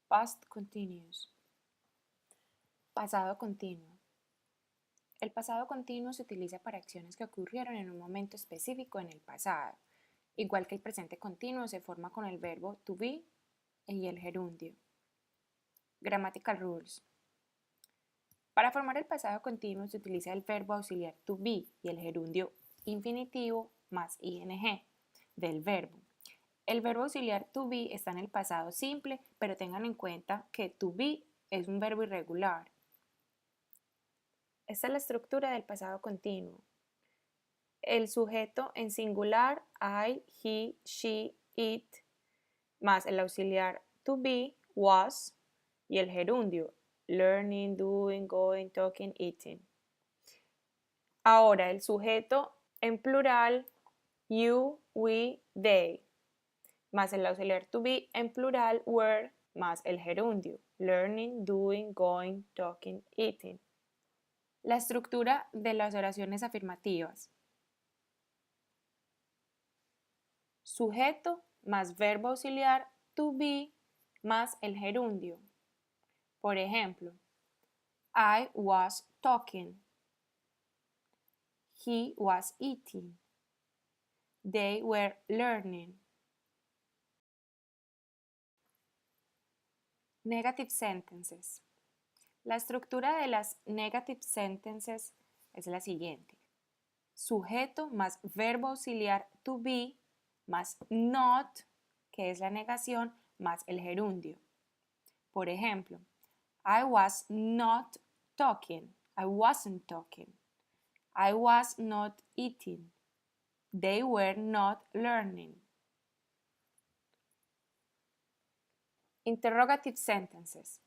Past continuous. Pasado continuo. El pasado continuo se utiliza para acciones que ocurrieron en un momento específico en el pasado. Igual que el presente continuo se forma con el verbo to be y el gerundio. Grammatical rules. Para formar el pasado continuo se utiliza el verbo auxiliar to be y el gerundio infinitivo más ing del verbo. El verbo auxiliar to be está en el pasado simple, pero tengan en cuenta que to be es un verbo irregular. Esta es la estructura del pasado continuo. El sujeto en singular, I, he, she, it, más el auxiliar to be, was, y el gerundio, learning, doing, going, talking, eating. Ahora el sujeto en plural, you, we, they, más el auxiliar to be en plural, were, más el gerundio, learning, doing, going, talking, eating. La estructura de las oraciones afirmativas. Sujeto más verbo auxiliar to be más el gerundio. Por ejemplo, I was talking. He was eating. They were learning. Negative sentences. La estructura de las negative sentences es la siguiente. Sujeto más verbo auxiliar to be más not, que es la negación, más el gerundio. Por ejemplo, I was not talking. I wasn't talking. I was not eating. They were not learning. Interrogative sentences.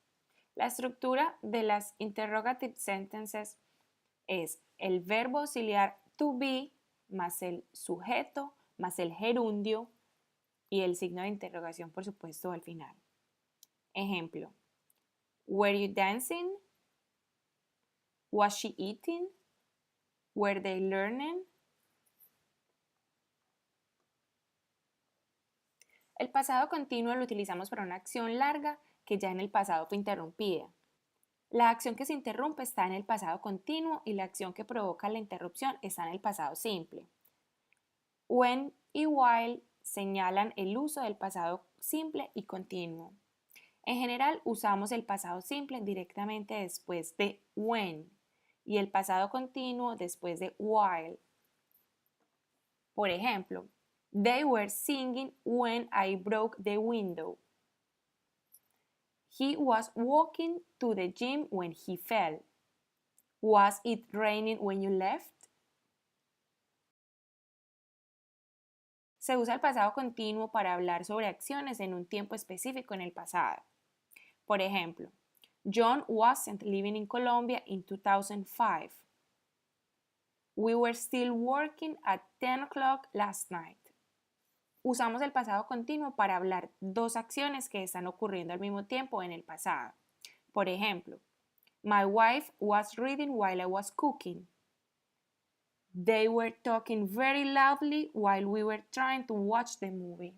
La estructura de las interrogative sentences es el verbo auxiliar to be más el sujeto más el gerundio y el signo de interrogación, por supuesto, al final. Ejemplo. Were you dancing? Was she eating? Were they learning? El pasado continuo lo utilizamos para una acción larga que ya en el pasado fue interrumpida. La acción que se interrumpe está en el pasado continuo y la acción que provoca la interrupción está en el pasado simple. When y while señalan el uso del pasado simple y continuo. En general usamos el pasado simple directamente después de when y el pasado continuo después de while. Por ejemplo, they were singing when I broke the window. He was walking to the gym when he fell. Was it raining when you left? Se usa el pasado continuo para hablar sobre acciones en un tiempo específico en el pasado. Por ejemplo, John wasn't living in Colombia in 2005. We were still working at 10 o'clock last night. Usamos el pasado continuo para hablar dos acciones que están ocurriendo al mismo tiempo en el pasado. Por ejemplo, my wife was reading while I was cooking. They were talking very loudly while we were trying to watch the movie.